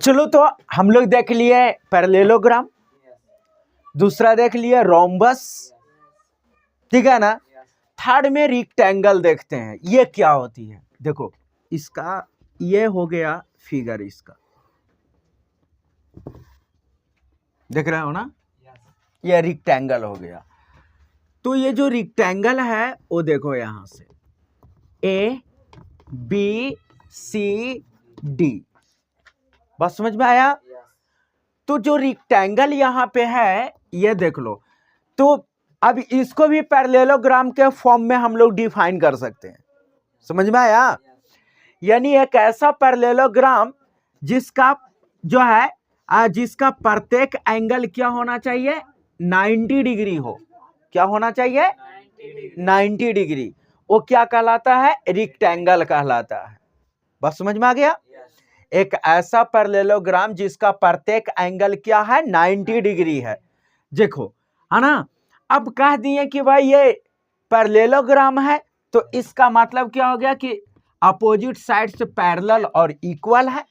चलो तो हम लोग देख लिए पैरेललोग्राम, दूसरा देख लिया रोम्बस, ठीक है ना। थर्ड में रेक्टेंगल देखते हैं, ये क्या होती है। देखो इसका ये हो गया फिगर, इसका देख रहे हो ना, ये रेक्टेंगल हो गया। तो ये जो रेक्टेंगल है वो देखो यहां से ए बी सी डी, बस समझ में आया। तो जो रेक्टेंगल यहां पे है ये देख लो। तो अब इसको भी पैरेललोग्राम के फॉर्म में हम लोग डिफाइन कर सकते हैं, समझ में आया। यानी एक ऐसा पैरेललोग्राम जिसका जो है जिसका प्रत्येक एंगल क्या होना चाहिए, 90 डिग्री हो। क्या होना चाहिए, 90 डिग्री। वो क्या कहलाता है, रेक्टेंगल कहलाता है। बस समझ में आ गया। एक ऐसा पैरेललोग्राम जिसका प्रत्येक एंगल क्या है, 90 डिग्री है। देखो है ना। अब कह दिए कि भाई ये पैरेललोग्राम है, तो इसका मतलब क्या हो गया कि अपोजिट साइड से पैरेलल और इक्वल है।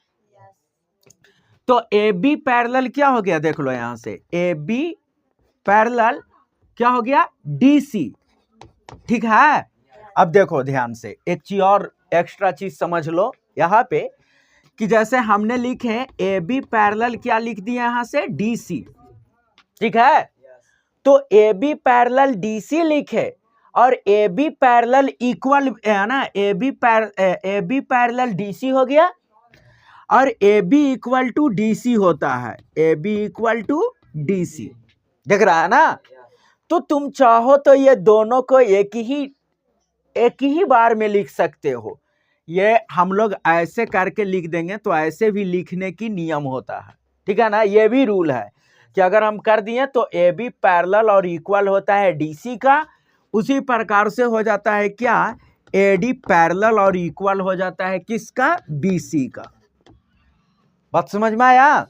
तो ए बी पैरेलल क्या हो गया, देख लो यहां से ए बी पैरेलल क्या हो गया, डी सी, ठीक है। अब देखो ध्यान से एक चीज और एक्स्ट्रा चीज समझ लो यहां पे, कि जैसे हमने लिखे ए बी पैरेलल क्या लिख दिया यहां से, डी सी, ठीक है। तो A B parallel D C लिखे और ए बी पैरेलल इक्वल है ना, A B parallel D C हो गया और A B equal to D C होता है, A B equal to D C, देख रहा है ना। तो तुम चाहो तो ये दोनों को एक ही बार में लिख सकते हो। ये हम लोग ऐसे करके लिख देंगे तो ऐसे भी लिखने की नियम होता है, ठीक है ना। ये भी रूल है कि अगर हम कर दिए तो ए बी पैरेलल और इक्वल होता है डीसी का, उसी प्रकार से हो जाता है क्या, ए डी पैरेलल और इक्वल हो जाता है किसका, बीसी का। बात समझ में आया।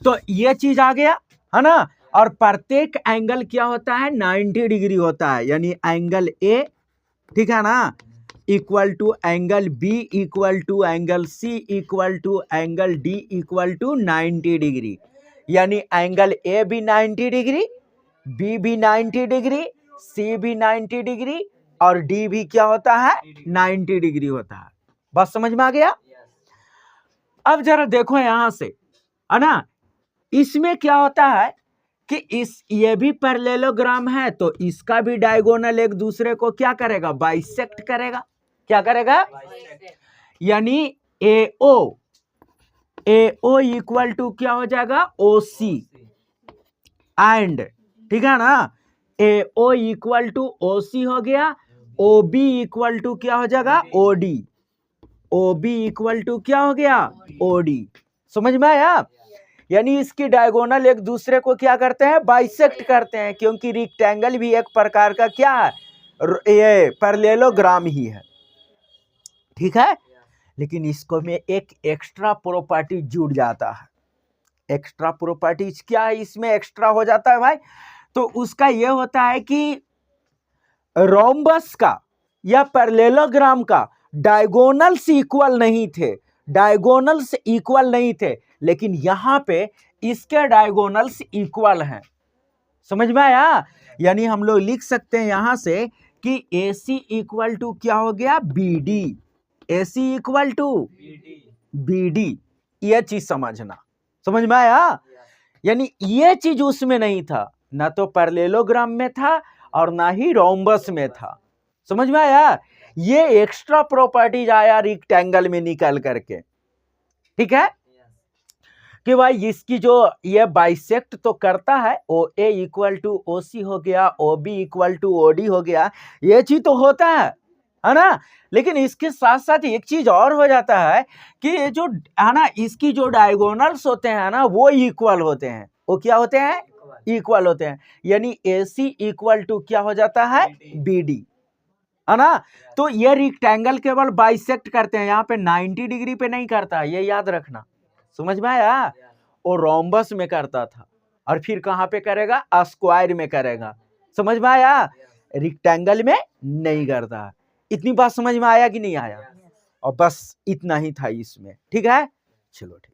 तो ये चीज आ गया है ना। और प्रत्येक एंगल क्या होता है, 90 डिग्री होता है। यानी एंगल ए, ठीक है ना, equal to angle B equal to angle C equal to angle D equal to 90 degree. यानी एंगल ए भी 90 डिग्री, बी भी 90 डिग्री, सी भी 90 डिग्री और डी भी क्या होता है, 90 डिग्री होता है। बस समझ में आ गया। अब जरा देखो यहां से है ना, इसमें क्या होता है कि ये भी पैरेललोग्राम है, तो इसका भी डायगोनल एक दूसरे को क्या करेगा, बाइसेक्ट करेगा। क्या करेगा, यानी ए ओ इक्वल टू क्या हो जाएगा, ओ सी एंड, ठीक है ना, ए O equal to O C हो गया, ओ बी इक्वल टू क्या हो जाएगा, O D, O B equal to क्या हो गया, ओ डी। समझ में आया। यानी इसकी डायगोनल एक दूसरे को क्या करते हैं, बाइसेक्ट करते हैं, क्योंकि रेक्टेंगल भी एक प्रकार का क्या है, ये पैरेललोग्राम ही है, ठीक है। लेकिन इसको में एक एक्स्ट्रा प्रॉपर्टी जुड़ जाता है। एक्स्ट्रा प्रॉपर्टीज क्या है इसमें एक्स्ट्रा हो जाता है भाई, तो उसका यह होता है कि रोम्बस का या पैरेललोग्राम का डायगोनल्स इक्वल नहीं थे, डायगोनल्स इक्वल नहीं थे, लेकिन यहां पे इसके डायगोनल्स इक्वल हैं। समझ में आया। यानी हम लोग लिख सकते हैं यहां से कि AC इक्वल टू क्या हो गया, BD, AC equal to BD। यह चीज समझना, समझ में आया। यानी ये चीज उसमें नहीं था, ना तो पैरेललोग्राम में था और ना ही रोम्बस में था। समझ में आया। ये एक्स्ट्रा प्रॉपर्टीज आया रेक्टेंगल में निकल करके, ठीक है, कि भाई इसकी जो ये बाइसेक्ट तो करता है, ओ ए इक्वल टू ओ सी हो गया, O B equal to O D हो गया, ये चीज तो होता है ना। लेकिन इसके साथ साथ एक चीज और हो जाता है कि ये जो है ना, इसकी जो डायगोनल्स होते हैं ना, वो इक्वल होते हैं। वो क्या होते हैं, इक्वल होते हैं। यानी AC इक्वल टू क्या हो जाता है, BD, है ना। तो ये रेक्टेंगल केवल बाइसेक्ट करते हैं, यहाँ पे 90 डिग्री पे नहीं करता, ये याद रखना। समझ में आया। वो रोम्बस में करता था और फिर कहां पे करेगा, स्क्वायर में करेगा। समझ में आया, रेक्टेंगल में नहीं करता। इतनी बात समझ में आया कि नहीं आया। और बस इतना ही था इसमें, ठीक है। चलो ठीक।